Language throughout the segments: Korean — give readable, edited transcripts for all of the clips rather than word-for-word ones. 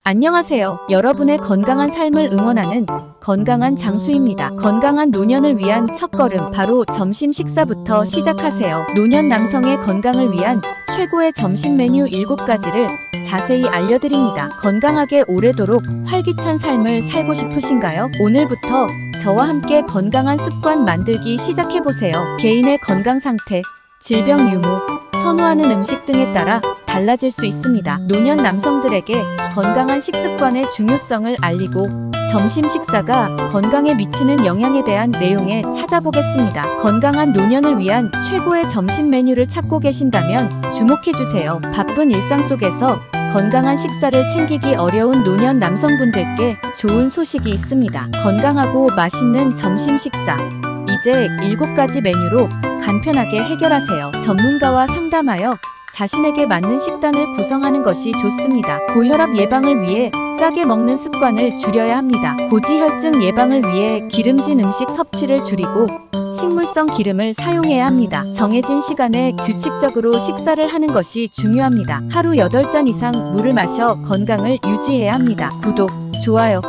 안녕하세요. 여러분의 건강한 삶을 응원하는 건강한 장수입니다. 건강한 노년을 위한 첫걸음, 바로 점심 식사부터 시작하세요. 노년 남성의 건강을 위한 최고의 점심 메뉴 7가지를 자세히 알려드립니다. 건강하게 오래도록 활기찬 삶을 살고 싶으신가요? 오늘부터 저와 함께 건강한 습관 만들기 시작해보세요. 개인의 건강 상태, 질병 유무, 선호하는 음식 등에 따라 달라질 수 있습니다. 노년 남성들에게 건강한 식습관의 중요성을 알리고 점심 식사가 건강에 미치는 영향에 대한 내용에 찾아보겠습니다. 건강한 노년을 위한 최고의 점심 메뉴를 찾고 계신다면 주목해주세요. 바쁜 일상 속에서 건강한 식사를 챙기기 어려운 노년 남성분들께 좋은 소식이 있습니다. 건강하고 맛있는 점심 식사, 이제 7가지 메뉴로 간편하게 해결하세요. 전문가와 상담하여 자신에게 맞는 식단을 구성하는 것이 좋습니다. 고혈압 예방을 위해 짜게 먹는 습관을 줄여야 합니다. 고지혈증 예방을 위해 기름진 음식 섭취를 줄이고 식물성 기름을 사용해야 합니다. 정해진 시간에 규칙적으로 식사를 하는 것이 중요합니다. 하루 8잔 이상 물을 마셔 건강을 유지해야 합니다. 구독, 좋아요,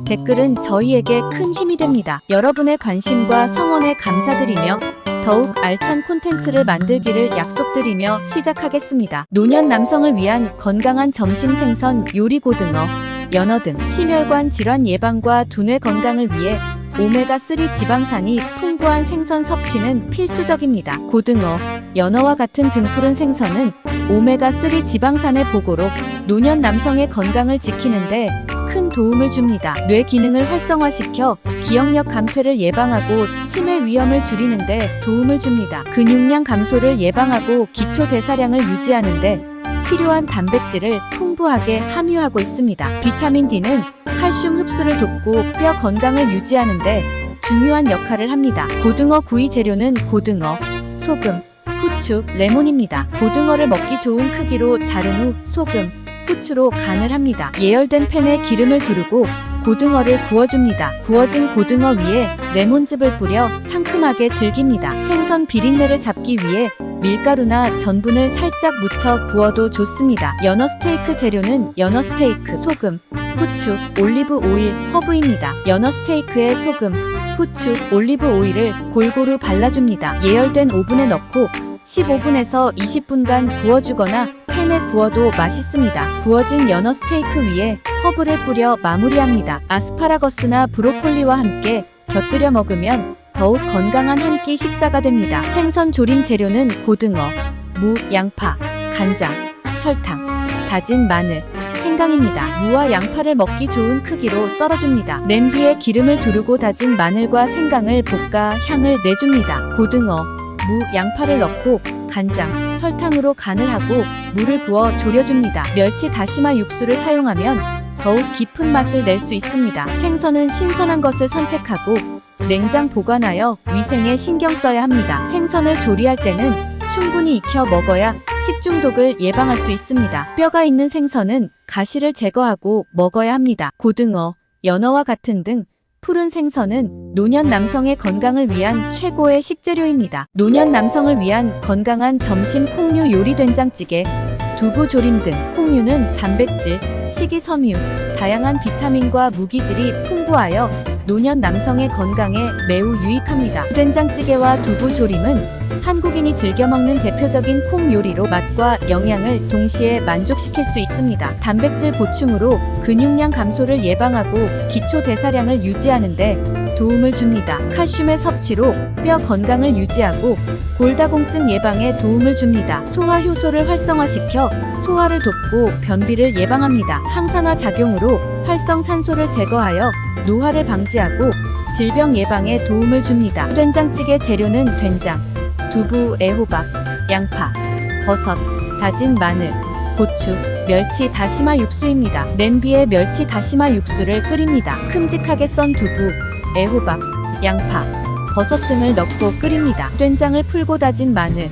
댓글은 저희에게 큰 힘이 됩니다. 여러분의 관심과 성원에 감사드리며 더욱 알찬 콘텐츠를 만들기를 약속드리며 시작하겠습니다. 노년 남성을 위한 건강한 점심 생선, 요리, 고등어, 연어 등 심혈관 질환 예방과 두뇌 건강을 위해 오메가3 지방산이 풍부한 생선 섭취는 필수적입니다. 고등어, 연어와 같은 등푸른 생선은 오메가3 지방산의 보고로 노년 남성의 건강을 지키는데 큰 도움을 줍니다. 뇌 기능을 활성화시켜 기억력 감퇴를 예방하고 치매 위험을 줄이는데 도움을 줍니다. 근육량 감소를 예방하고 기초 대사량을 유지하는데 필요한 단백질을 풍부하게 함유하고 있습니다. 비타민 D는 칼슘 흡수를 돕고 뼈 건강을 유지하는데 중요한 역할을 합니다. 고등어 구이 재료는 고등어, 소금, 후추, 레몬입니다. 고등어를 먹기 좋은 크기로 자른 후 소금, 후추로 간을 합니다. 예열된 팬에 기름을 두르고 고등어를 구워줍니다. 구워진 고등어 위에 레몬즙을 뿌려 상큼하게 즐깁니다. 생선 비린내를 잡기 위해 밀가루나 전분을 살짝 묻혀 구워도 좋습니다. 연어 스테이크 재료는 연어 스테이크, 소금, 후추, 올리브 오일, 허브입니다. 연어 스테이크에 소금, 후추, 올리브 오일을 골고루 발라줍니다. 예열된 오븐에 넣고 15분에서 20분간 구워주거나 팬에 구워도 맛있습니다. 구워진 연어 스테이크 위에 허브를 뿌려 마무리합니다. 아스파라거스나 브로콜리와 함께 곁들여 먹으면 더욱 건강한 한 끼 식사가 됩니다. 생선 조림 재료는 고등어, 무, 양파, 간장, 설탕, 다진 마늘, 생강입니다. 무와 양파를 먹기 좋은 크기로 썰어줍니다. 냄비에 기름을 두르고 다진 마늘과 생강을 볶아 향을 내줍니다. 고등어, 무, 양파를 넣고 간장, 설탕으로 간을 하고 물을 부어 졸여줍니다. 멸치 다시마 육수를 사용하면 더욱 깊은 맛을 낼 수 있습니다. 생선은 신선한 것을 선택하고 냉장 보관하여 위생에 신경 써야 합니다. 생선을 조리할 때는 충분히 익혀 먹어야 식중독을 예방할 수 있습니다. 뼈가 있는 생선은 가시를 제거하고 먹어야 합니다. 고등어, 연어와 같은 등 푸른 생선은 노년 남성의 건강을 위한 최고의 식재료입니다. 노년 남성을 위한 건강한 점심 콩류 요리 된장찌개, 두부 조림 등. 콩류는 단백질, 식이섬유, 다양한 비타민과 무기질이 풍부하여 노년 남성의 건강에 매우 유익합니다. 된장찌개와 두부 조림은 한국인이 즐겨 먹는 대표적인 콩 요리로 맛과 영양을 동시에 만족시킬 수 있습니다. 단백질 보충으로 근육량 감소를 예방하고 기초 대사량을 유지하는데 도움을 줍니다. 칼슘의 섭취로 뼈 건강을 유지하고 골다공증 예방에 도움을 줍니다. 소화 효소를 활성화시켜 소화를 돕고 변비를 예방합니다. 항산화 작용으로 활성산소를 제거하여 노화를 방지하고 질병 예방에 도움을 줍니다. 된장찌개 재료는 된장, 두부, 애호박, 양파, 버섯, 다진 마늘, 고추, 멸치 다시마 육수입니다. 냄비에 멸치 다시마 육수를 끓입니다. 큼직하게 썬 두부, 애호박, 양파, 버섯 등을 넣고 끓입니다. 된장을 풀고 다진 마늘,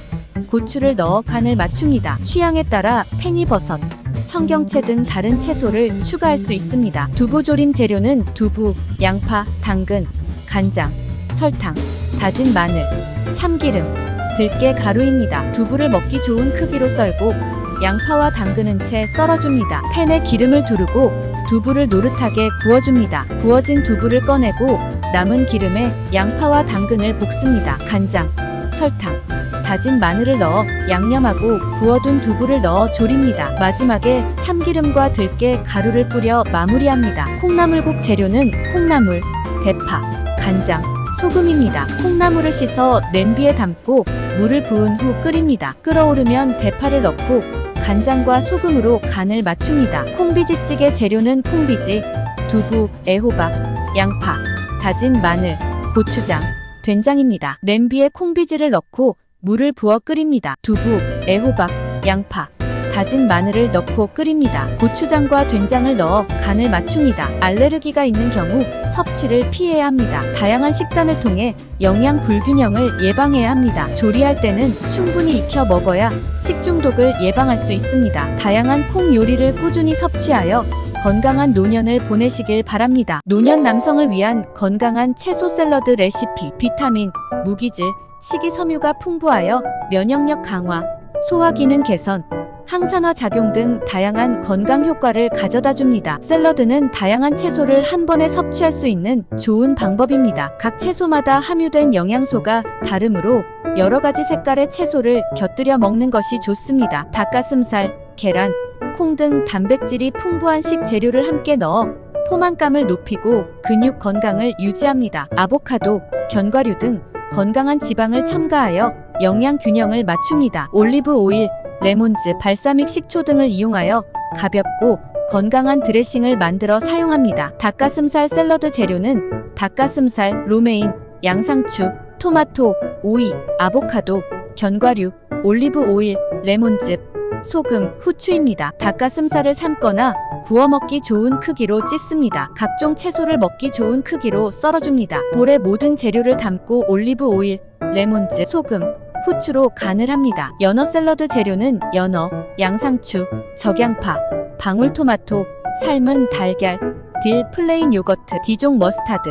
고추를 넣어 간을 맞춥니다. 취향에 따라 팽이버섯, 청경채 등 다른 채소를 추가할 수 있습니다. 두부 조림 재료는 두부, 양파, 당근, 간장, 설탕, 다진 마늘, 참기름, 들깨 가루입니다. 두부를 먹기 좋은 크기로 썰고 양파와 당근은 채 썰어줍니다. 팬에 기름을 두르고 두부를 노릇하게 구워줍니다. 구워진 두부를 꺼내고 남은 기름에 양파와 당근을 볶습니다. 간장, 설탕, 다진 마늘을 넣어 양념하고 구워둔 두부를 넣어 졸입니다. 마지막에 참기름과 들깨 가루를 뿌려 마무리합니다. 콩나물국 재료는 콩나물, 대파, 간장, 소금입니다. 콩나물을 씻어 냄비에 담고 물을 부은 후 끓입니다. 끓어오르면 대파를 넣고 간장과 소금으로 간을 맞춥니다. 콩비지찌개 재료는 콩비지, 두부, 애호박, 양파, 다진 마늘, 고추장, 된장입니다. 냄비에 콩비지를 넣고 물을 부어 끓입니다. 두부, 애호박, 양파, 다진 마늘을 넣고 끓입니다. 고추장과 된장을 넣어 간을 맞춥니다. 알레르기가 있는 경우 섭취를 피해야 합니다. 다양한 식단을 통해 영양 불균형을 예방해야 합니다. 조리할 때는 충분히 익혀 먹어야 식중독을 예방할 수 있습니다. 다양한 콩 요리를 꾸준히 섭취하여 건강한 노년을 보내시길 바랍니다. 노년 남성을 위한 건강한 채소 샐러드 레시피. 비타민, 무기질, 식이섬유가 풍부하여 면역력 강화, 소화기능 개선, 항산화 작용 등 다양한 건강 효과를 가져다 줍니다. 샐러드는 다양한 채소를 한 번에 섭취할 수 있는 좋은 방법입니다. 각 채소마다 함유된 영양소가 다르므로 여러 가지 색깔의 채소를 곁들여 먹는 것이 좋습니다. 닭가슴살, 계란, 콩 등 단백질이 풍부한 식재료를 함께 넣어 포만감을 높이고 근육 건강을 유지합니다. 아보카도, 견과류 등 건강한 지방을 첨가하여 영양 균형을 맞춥니다. 올리브 오일, 레몬즙, 발사믹 식초 등을 이용하여 가볍고 건강한 드레싱을 만들어 사용합니다. 닭가슴살 샐러드 재료는 닭가슴살, 로메인, 양상추, 토마토, 오이, 아보카도, 견과류, 올리브 오일, 레몬즙, 소금, 후추입니다. 닭가슴살을 삶거나 구워 먹기 좋은 크기로 찢습니다. 각종 채소를 먹기 좋은 크기로 썰어줍니다. 볼에 모든 재료를 담고 올리브 오일, 레몬즙, 소금, 후추로 간을 합니다. 연어 샐러드 재료는 연어, 양상추, 적양파, 방울토마토, 삶은 달걀, 딜, 플레인 요거트, 디종 머스타드,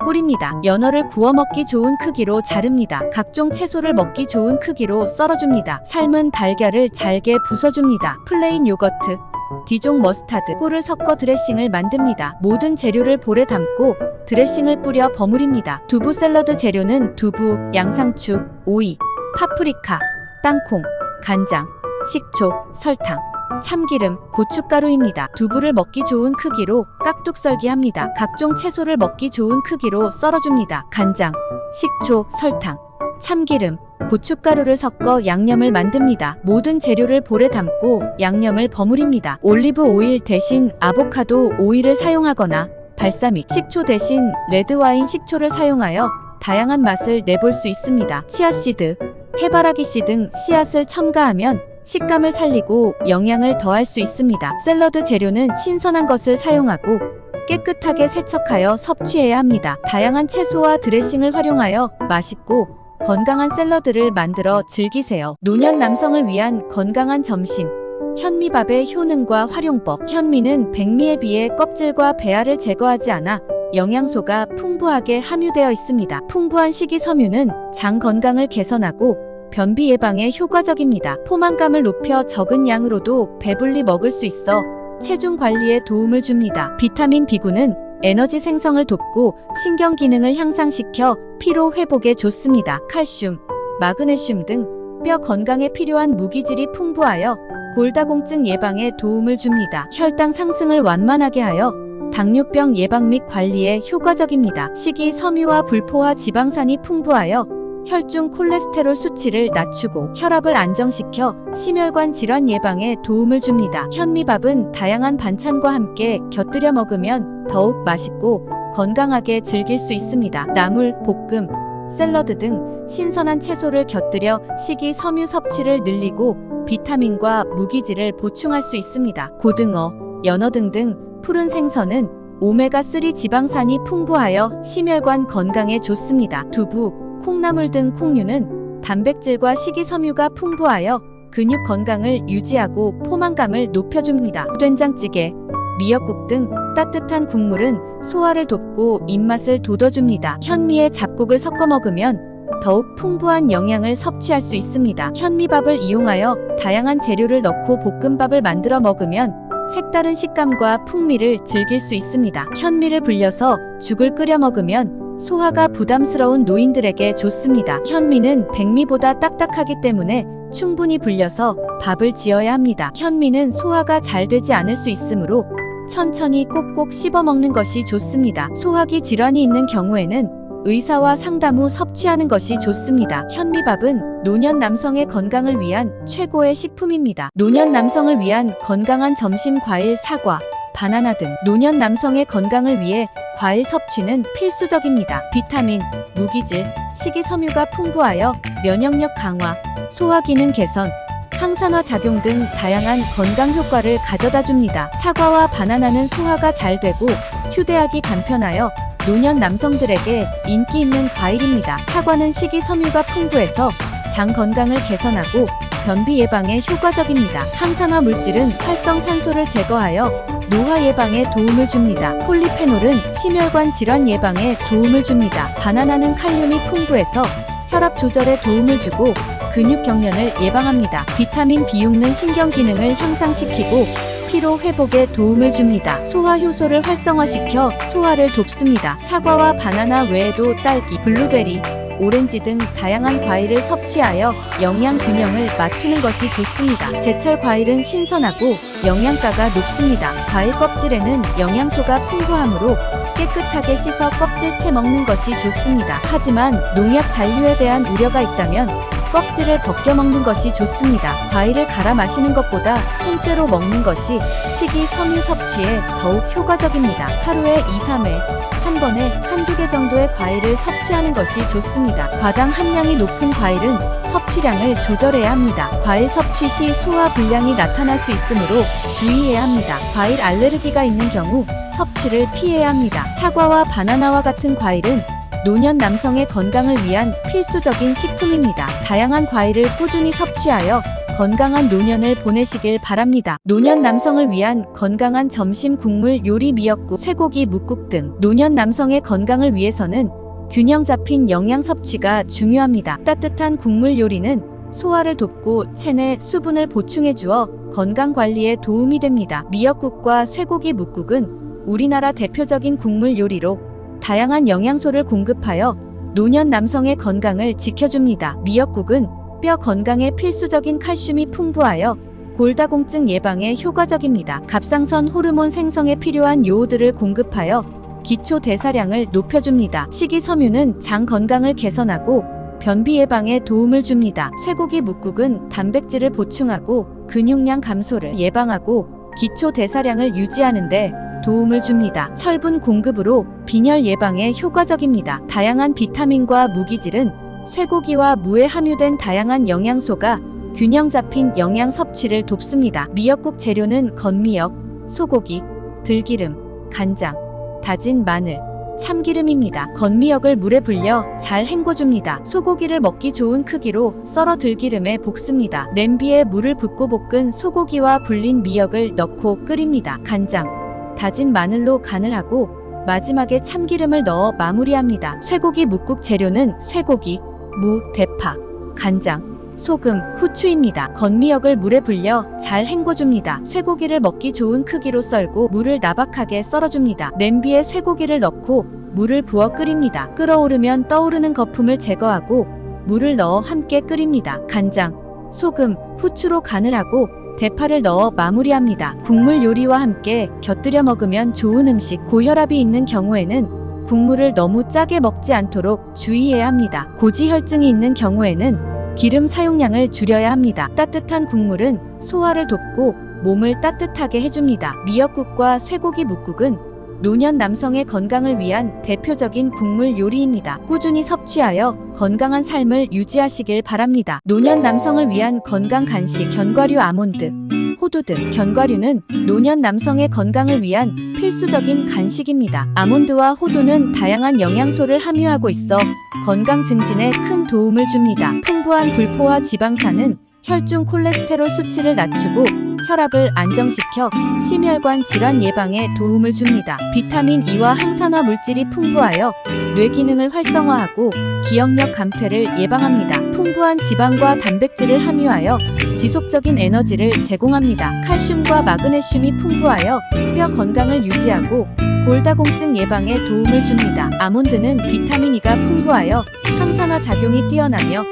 꿀입니다. 연어를 구워 먹기 좋은 크기로 자릅니다. 각종 채소를 먹기 좋은 크기로 썰어줍니다. 삶은 달걀을 잘게 부숴줍니다. 플레인 요거트, 디종 머스타드, 꿀을 섞어 드레싱을 만듭니다. 모든 재료를 볼에 담고 드레싱을 뿌려 버무립니다. 두부 샐러드 재료는 두부, 양상추, 오이, 파프리카, 땅콩, 간장, 식초, 설탕, 참기름, 고춧가루입니다. 두부를 먹기 좋은 크기로 깍둑 썰기합니다. 각종 채소를 먹기 좋은 크기로 썰어줍니다. 간장, 식초, 설탕, 참기름, 고춧가루를 섞어 양념을 만듭니다. 모든 재료를 볼에 담고 양념을 버무립니다. 올리브 오일 대신 아보카도 오일을 사용하거나 발사믹 식초 대신 레드와인 식초를 사용하여 다양한 맛을 내볼 수 있습니다. 치아씨드, 해바라기씨 등 씨앗을 첨가하면 식감을 살리고 영양을 더할 수 있습니다. 샐러드 재료는 신선한 것을 사용하고 깨끗하게 세척하여 섭취해야 합니다. 다양한 채소와 드레싱을 활용하여 맛있고 건강한 샐러드를 만들어 즐기세요. 노년 남성을 위한 건강한 점심. 현미밥의 효능과 활용법. 현미는 백미에 비해 껍질과 배알을 제거하지 않아 영양소가 풍부하게 함유되어 있습니다. 풍부한 식이섬유는 장 건강을 개선하고 변비 예방에 효과적입니다. 포만감을 높여 적은 양으로도 배불리 먹을 수 있어 체중 관리에 도움을 줍니다. 비타민 B군은 에너지 생성을 돕고 신경 기능을 향상시켜 피로 회복에 좋습니다. 칼슘, 마그네슘 등 뼈 건강에 필요한 무기질이 풍부하여 골다공증 예방에 도움을 줍니다. 혈당 상승을 완만하게 하여 당뇨병 예방 및 관리에 효과적입니다. 식이섬유와 불포화 지방산이 풍부하여 혈중 콜레스테롤 수치를 낮추고 혈압을 안정시켜 심혈관 질환 예방에 도움을 줍니다. 현미밥은 다양한 반찬과 함께 곁들여 먹으면 더욱 맛있고 건강하게 즐길 수 있습니다. 나물, 볶음, 샐러드 등 신선한 채소를 곁들여 식이섬유 섭취를 늘리고 비타민과 무기질을 보충할 수 있습니다. 고등어, 연어 등등 푸른 생선은 오메가3 지방산이 풍부하여 심혈관 건강에 좋습니다. 두부, 콩나물 등 콩류는 단백질과 식이섬유가 풍부하여 근육 건강을 유지하고 포만감을 높여줍니다. 된장찌개, 미역국 등 따뜻한 국물은 소화를 돕고 입맛을 돋워줍니다. 현미에 잡곡을 섞어 먹으면 더욱 풍부한 영양을 섭취할 수 있습니다. 현미밥을 이용하여 다양한 재료를 넣고 볶음밥을 만들어 먹으면 색다른 식감과 풍미를 즐길 수 있습니다. 현미를 불려서 죽을 끓여 먹으면 소화가 부담스러운 노인들에게 좋습니다. 현미는 백미보다 딱딱하기 때문에 충분히 불려서 밥을 지어야 합니다. 현미는 소화가 잘 되지 않을 수 있으므로 천천히 꼭꼭 씹어 먹는 것이 좋습니다. 소화기 질환이 있는 경우에는 의사와 상담 후 섭취하는 것이 좋습니다. 현미밥은 노년 남성의 건강을 위한 최고의 식품입니다. 노년 남성을 위한 건강한 점심 과일 사과, 바나나 등 노년 남성의 건강을 위해 과일 섭취는 필수적입니다. 비타민, 무기질, 식이섬유가 풍부하여 면역력 강화, 소화 기능 개선, 항산화 작용 등 다양한 건강 효과를 가져다 줍니다. 사과와 바나나는 소화가 잘 되고 휴대하기 간편하여 노년 남성들에게 인기 있는 과일입니다. 사과는 식이섬유가 풍부해서 장 건강을 개선하고 변비 예방에 효과적입니다. 항산화 물질은 활성산소를 제거하여 노화 예방에 도움을 줍니다. 폴리페놀은 심혈관 질환 예방에 도움을 줍니다. 바나나는 칼륨이 풍부해서 혈압 조절에 도움을 주고 근육 경련을 예방합니다. 비타민 B6는 신경 기능을 향상시키고 피로 회복에 도움을 줍니다. 소화 효소를 활성화시켜 소화를 돕습니다. 사과와 바나나 외에도 딸기, 블루베리, 오렌지 등 다양한 과일을 섭취하여 영양 균형을 맞추는 것이 좋습니다. 제철 과일은 신선하고 영양가가 높습니다. 과일 껍질에는 영양소가 풍부하므로 깨끗하게 씻어 껍질째 먹는 것이 좋습니다. 하지만 농약 잔류에 대한 우려가 있다면 껍질을 벗겨 먹는 것이 좋습니다. 과일을 갈아 마시는 것보다 통째로 먹는 것이 식이섬유 섭취에 더욱 효과적입니다. 하루에 2-3회, 한 번에 한두 개 정도의 과일을 섭취하는 것이 좋습니다. 과당 함량이 높은 과일은 섭취량을 조절해야 합니다. 과일 섭취 시 소화 불량이 나타날 수 있으므로 주의해야 합니다. 과일 알레르기가 있는 경우 섭취를 피해야 합니다. 사과와 바나나와 같은 과일은 노년 남성의 건강을 위한 필수적인 식품입니다. 다양한 과일을 꾸준히 섭취하여 건강한 노년을 보내시길 바랍니다. 노년 남성을 위한 건강한 점심 국물 요리 미역국, 쇠고기 묵국 등 노년 남성의 건강을 위해서는 균형 잡힌 영양 섭취가 중요합니다. 따뜻한 국물 요리는 소화를 돕고 체내 수분을 보충해 주어 건강 관리에 도움이 됩니다. 미역국과 쇠고기 묵국은 우리나라 대표적인 국물 요리로 다양한 영양소를 공급하여 노년 남성의 건강을 지켜줍니다. 미역국은 뼈 건강에 필수적인 칼슘이 풍부하여 골다공증 예방에 효과적입니다. 갑상선 호르몬 생성에 필요한 요오드를 공급하여 기초 대사량을 높여줍니다. 식이섬유는 장 건강을 개선하고 변비 예방에 도움을 줍니다. 쇠고기 묵국은 단백질을 보충하고 근육량 감소를 예방하고 기초 대사량을 유지하는 데 도움을 줍니다. 철분 공급으로 빈혈 예방에 효과적입니다. 다양한 비타민과 무기질은 쇠고기와 무에 함유된 다양한 영양소가 균형 잡힌 영양 섭취를 돕습니다. 미역국 재료는 건미역, 소고기, 들기름, 간장, 다진 마늘, 참기름입니다. 건미역을 물에 불려 잘 헹궈줍니다. 소고기를 먹기 좋은 크기로 썰어 들기름에 볶습니다. 냄비에 물을 붓고 볶은 소고기와 불린 미역을 넣고 끓입니다. 간장, 다진 마늘로 간을 하고 마지막에 참기름을 넣어 마무리합니다. 쇠고기 묵국 재료는 쇠고기, 무, 대파, 간장, 소금, 후추입니다. 건미역을 물에 불려 잘 헹궈줍니다. 쇠고기를 먹기 좋은 크기로 썰고 물을 나박하게 썰어줍니다. 냄비에 쇠고기를 넣고 물을 부어 끓입니다. 끓어오르면 떠오르는 거품을 제거하고 물을 넣어 함께 끓입니다. 간장, 소금, 후추로 간을 하고 대파를 넣어 마무리합니다. 국물 요리와 함께 곁들여 먹으면 좋은 음식. 고혈압이 있는 경우에는 국물을 너무 짜게 먹지 않도록 주의해야 합니다. 고지혈증이 있는 경우에는 기름 사용량을 줄여야 합니다. 따뜻한 국물은 소화를 돕고 몸을 따뜻하게 해줍니다. 미역국과 쇠고기 묵국은 노년 남성의 건강을 위한 대표적인 국물 요리입니다. 꾸준히 섭취하여 건강한 삶을 유지하시길 바랍니다. 노년 남성을 위한 건강 간식 견과류 아몬드, 호두 등. 견과류는 노년 남성의 건강을 위한 필수적인 간식입니다. 아몬드와 호두는 다양한 영양소를 함유하고 있어 건강 증진에 큰 도움을 줍니다. 풍부한 불포화 지방산은 혈중 콜레스테롤 수치를 낮추고 혈압을 안정시켜 심혈관 질환 예방에 도움을 줍니다. 비타민 E와 항산화 물질이 풍부하여 뇌 기능을 활성화하고 기억력 감퇴를 예방합니다. 풍부한 지방과 단백질을 함유하여 지속적인 에너지를 제공합니다. 칼슘과 마그네슘이 풍부하여 뼈 건강을 유지하고 골다공증 예방에 도움을 줍니다. 아몬드는 비타민 E가 풍부하여 항산화 작용이 뛰어나며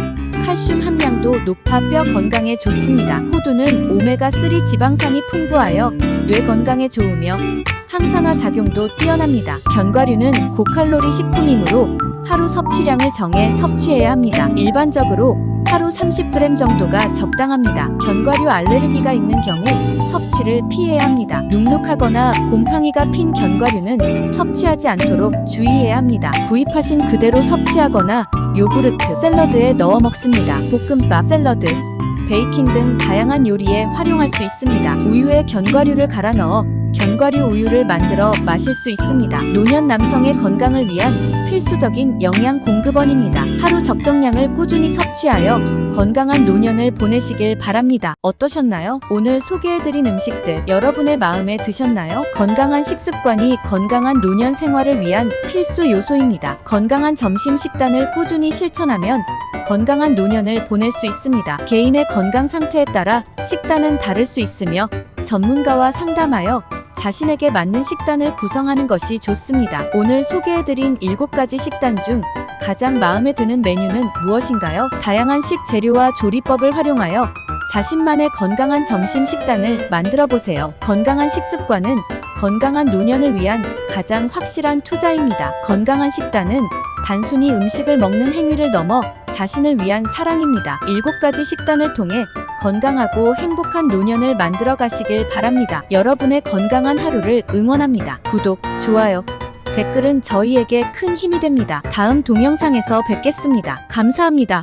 칼슘 함량도 높아 뼈 건강에 좋습니다. 호두는 오메가3 지방산이 풍부하여 뇌 건강에 좋으며 항산화 작용도 뛰어납니다. 견과류는 고칼로리 식품이므로 하루 섭취량을 정해 섭취해야 합니다. 일반적으로 하루 30g 정도가 적당합니다. 견과류 알레르기가 있는 경우 섭취를 피해야 합니다. 눅눅하거나 곰팡이가 핀 견과류는 섭취하지 않도록 주의해야 합니다. 구입하신 그대로 섭취하거나 요구르트, 샐러드에 넣어 먹습니다. 볶음밥, 샐러드, 베이킹 등 다양한 요리에 활용할 수 있습니다. 우유에 견과류를 갈아 넣어 견과류 우유를 만들어 마실 수 있습니다. 노년 남성의 건강을 위한 필수적인 영양 공급원입니다. 하루 적정량을 꾸준히 섭취하여 건강한 노년을 보내시길 바랍니다. 어떠셨나요? 오늘 소개해드린 음식들 여러분의 마음에 드셨나요? 건강한 식습관이 건강한 노년 생활을 위한 필수 요소입니다. 건강한 점심 식단을 꾸준히 실천하면 건강한 노년을 보낼 수 있습니다. 개인의 건강 상태에 따라 식단은 다를 수 있으며 전문가와 상담하여 자신에게 맞는 식단을 구성하는 것이 좋습니다. 오늘 소개해드린 7가지 식단 중 가장 마음에 드는 메뉴는 무엇인가요? 다양한 식재료와 조리법을 활용하여 자신만의 건강한 점심 식단을 만들어 보세요. 건강한 식습관은 건강한 노년을 위한 가장 확실한 투자입니다. 건강한 식단은 단순히 음식을 먹는 행위를 넘어 자신을 위한 사랑입니다. 7가지 식단을 통해 건강하고 행복한 노년을 만들어 가시길 바랍니다. 여러분의 건강한 하루를 응원합니다. 구독, 좋아요, 댓글은 저희에게 큰 힘이 됩니다. 다음 동영상에서 뵙겠습니다. 감사합니다.